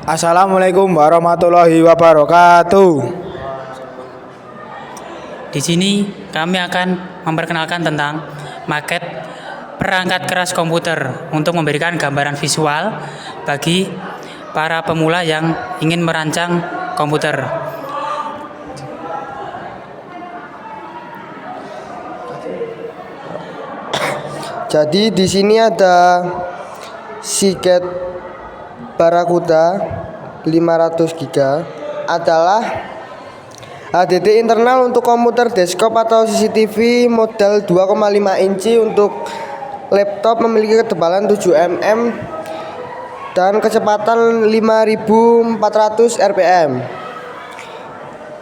Assalamualaikum warahmatullahi wabarakatuh. Di sini kami akan memperkenalkan tentang maket perangkat keras komputer untuk memberikan gambaran visual bagi para pemula yang ingin merancang komputer. Jadi di sini ada Seagate Barracuda 500 GB adalah HDD internal untuk komputer desktop atau CCTV model 2,5 inci untuk laptop, memiliki ketebalan 7 mm dan kecepatan 5400 rpm.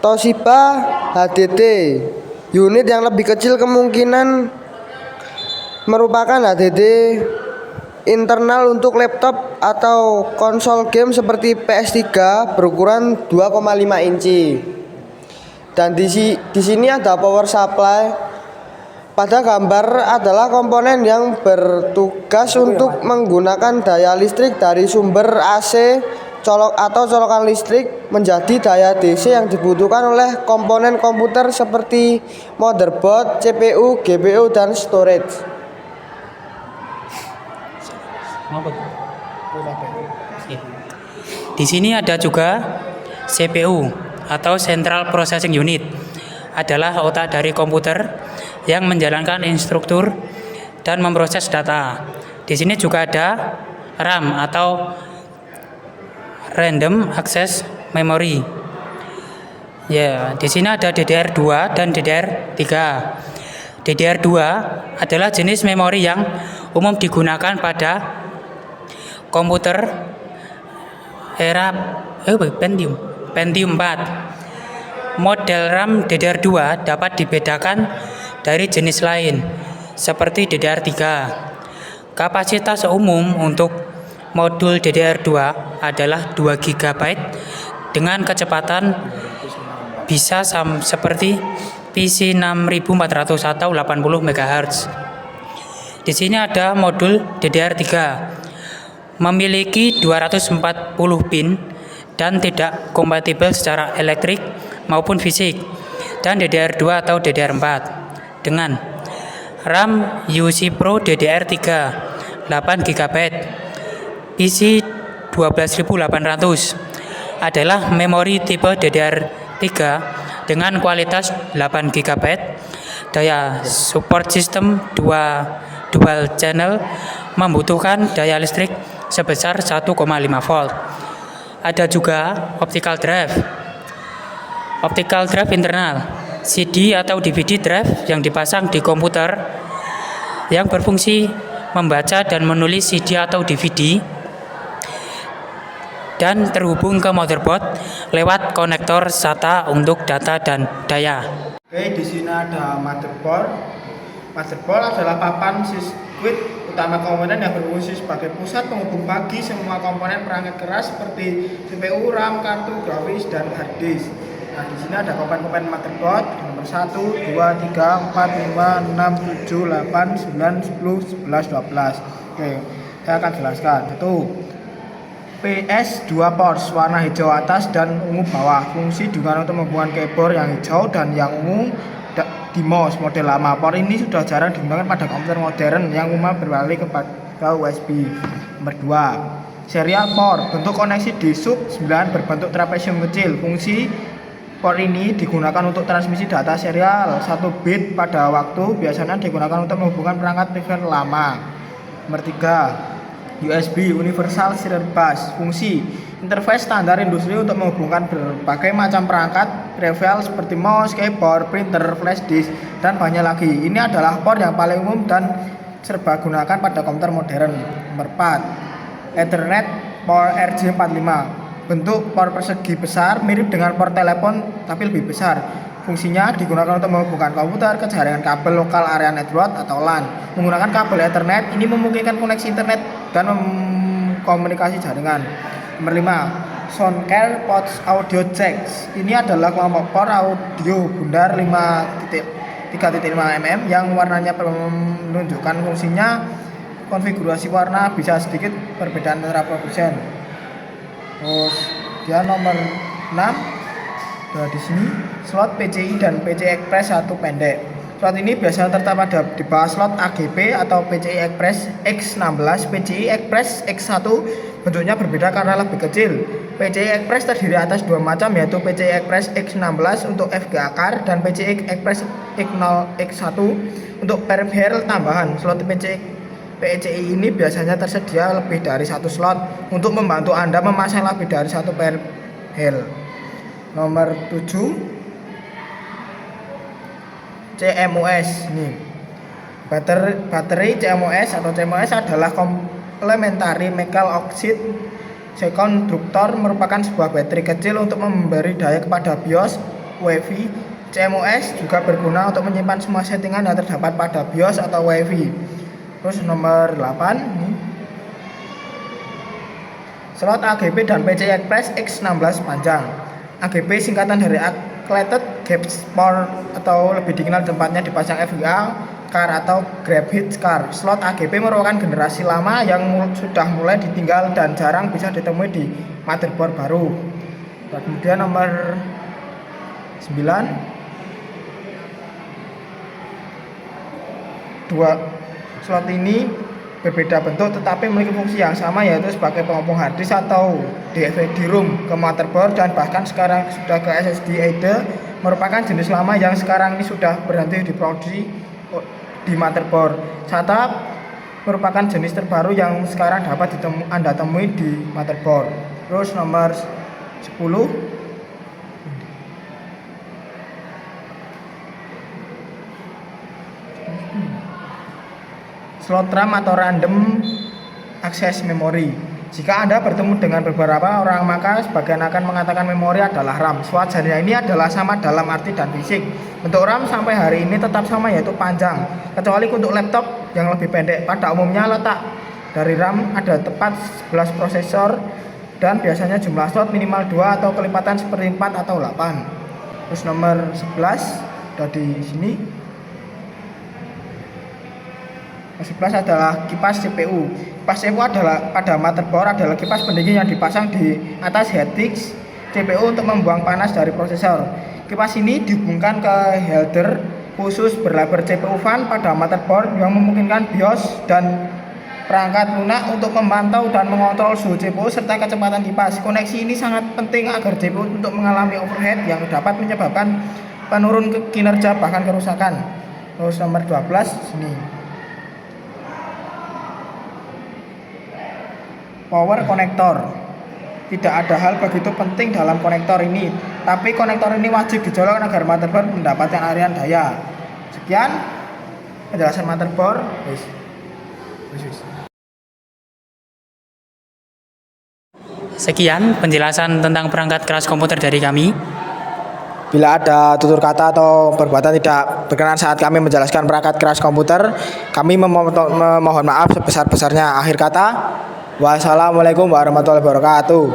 Toshiba HDD unit yang lebih kecil kemungkinan merupakan HDD internal untuk laptop atau konsol game seperti PS3 berukuran 2,5 inci. Dan di sini ada power supply. Pada gambar adalah komponen yang bertugas untuk menggunakan daya listrik dari sumber AC atau colokan listrik menjadi daya DC yang dibutuhkan oleh komponen komputer seperti motherboard, CPU, GPU, dan storage. Di sini ada juga CPU atau Central Processing Unit, adalah otak dari komputer yang menjalankan instruktur dan memproses data. Di sini juga ada RAM atau Random Access Memory. Ya, di sini ada DDR2 dan DDR3. DDR2 adalah jenis memori yang umum digunakan pada komputer era Pentium 4. Model RAM DDR2 dapat dibedakan dari jenis lain seperti DDR3. Kapasitas umum untuk modul DDR2 adalah 2 GB dengan kecepatan bisa seperti PC 6400 atau 80 MHz. Di sini ada modul DDR3 memiliki 240 pin dan tidak kompatibel secara elektrik maupun fisik, dan DDR2 atau DDR4 dengan RAM UC Pro DDR3 8 GB PC 12800 adalah memori tipe DDR3 dengan kualitas 8 GB, daya support sistem dual channel, membutuhkan daya listrik sebesar 1,5 volt. Ada juga optical drive internal, CD atau DVD drive yang dipasang di komputer yang berfungsi membaca dan menulis CD atau DVD dan terhubung ke motherboard lewat konektor SATA untuk data dan daya. Oke, di sini ada motherboard. Motherboard adalah papan sirkuit utama komponen yang berfungsi sebagai pusat penghubung bagi semua komponen perangkat keras seperti CPU, RAM, kartu grafis, dan hard disk. Nah, di sini ada komponen motherboard nomor 1, 2, 3, 4, 5, 6, 7, 8, 9, 10, 11, 12. Oke, saya akan jelaskan. Itu PS2 ports warna hijau atas dan ungu bawah. Fungsi digunakan untuk menghubungkan keyboard yang hijau dan yang ungu di mouse model lama. Port ini sudah jarang digunakan pada komputer modern yang umumnya beralih ke USB. Nomor 2, Serial port, bentuk koneksi di sub 9 berbentuk trapesium kecil. Fungsi port ini digunakan untuk transmisi data serial 1 bit pada waktu, biasanya digunakan untuk menghubungkan perangkat river lama. Nomor 3, USB Universal Serial Bus. Fungsi interface standar industri untuk menghubungkan berbagai macam perangkat rival seperti mouse, keyboard, printer, flash disk, dan banyak lagi. Ini adalah port yang paling umum dan serbaguna pada komputer modern. Nomor 4, Ethernet port RJ45. Bentuk port persegi besar, mirip dengan port telepon tapi lebih besar. Fungsinya digunakan untuk menghubungkan komputer ke jaringan kabel lokal area network atau LAN. Menggunakan kabel Ethernet, ini memungkinkan koneksi internet dan komunikasi jaringan. Nomor 5, Soundcard Port Audio Jacks. Ini adalah kelompok port audio bundar 3.5 mm yang warnanya menunjukkan fungsinya. Konfigurasi warna bisa sedikit perbedaan antara produsen. Terus dia nomor 6, di sini slot PCI dan PCI Express 1 pendek. Slot ini biasanya terdapat di bawah slot AGP atau PCI Express X16. PCI Express X1 bentuknya berbeda karena lebih kecil. PCI Express terdiri atas 2 macam, yaitu PCI Express X16 untuk FGA card dan PCI Express X1 untuk peripheral tambahan. Slot PCI ini biasanya tersedia lebih dari 1 slot untuk membantu Anda memasang lebih dari 1 peripheral. Nomor 7, CMOS. Nih, baterai CMOS atau CMOS adalah complementary metal oxide semiconductor, merupakan sebuah baterai kecil untuk memberi daya kepada BIOS WiFi. CMOS juga berguna untuk menyimpan semua settingan yang terdapat pada BIOS atau WiFi. Terus nomor 8 nih, slot AGP dan PCI Express X16 panjang. AGP singkatan dari Accelerated Gap Port atau lebih dikenal tempatnya dipasang FGA card atau graphics card. Slot AGP merupakan generasi lama yang sudah mulai ditinggal dan jarang bisa ditemui di motherboard baru. Kemudian nomor 9, 2 slot ini berbeda bentuk tetapi memiliki fungsi yang sama, yaitu sebagai penghubung hard disk atau DVD-ROM ke motherboard dan bahkan sekarang sudah ke SSD either. Merupakan jenis lama yang sekarang ini sudah berhenti diproduksi di motherboard. SATA merupakan jenis terbaru yang sekarang dapat Anda temui di motherboard. Terus nomor 10, slot RAM atau random access memory. Jika Anda bertemu dengan beberapa orang, maka sebagian akan mengatakan memori adalah RAM. Sewajarnya ini adalah sama dalam arti dan fisik. Bentuk RAM sampai hari ini tetap sama, yaitu panjang, kecuali untuk laptop yang lebih pendek. Pada umumnya letak dari RAM ada tepat 11 prosesor dan biasanya jumlah slot minimal 2 atau kelipatan seperti 4 atau 8. Terus nomor 11 ada di sini. 11 adalah kipas CPU. Kipas CPU adalah pada motherboard adalah kipas pendingin yang dipasang di atas head disk CPU untuk membuang panas dari prosesor. Kipas ini dihubungkan ke header khusus berlabel CPU fan pada motherboard yang memungkinkan BIOS dan perangkat lunak untuk memantau dan mengontrol suhu CPU serta kecepatan kipas. Koneksi ini sangat penting agar CPU untuk mengalami overheat yang dapat menyebabkan penurun kinerja bahkan kerusakan. Terus nomor 12 sini. Power connector. Tidak ada hal begitu penting dalam konektor ini, tapi konektor ini wajib dicolok agar motherboard mendapatkan aliran daya. Sekian penjelasan motherboard. Sekian penjelasan tentang perangkat keras komputer dari kami. Bila ada tutur kata atau perbuatan tidak berkenan saat kami menjelaskan perangkat keras komputer, kami memohon maaf sebesar-besarnya. Akhir kata, wassalamualaikum warahmatullahi wabarakatuh.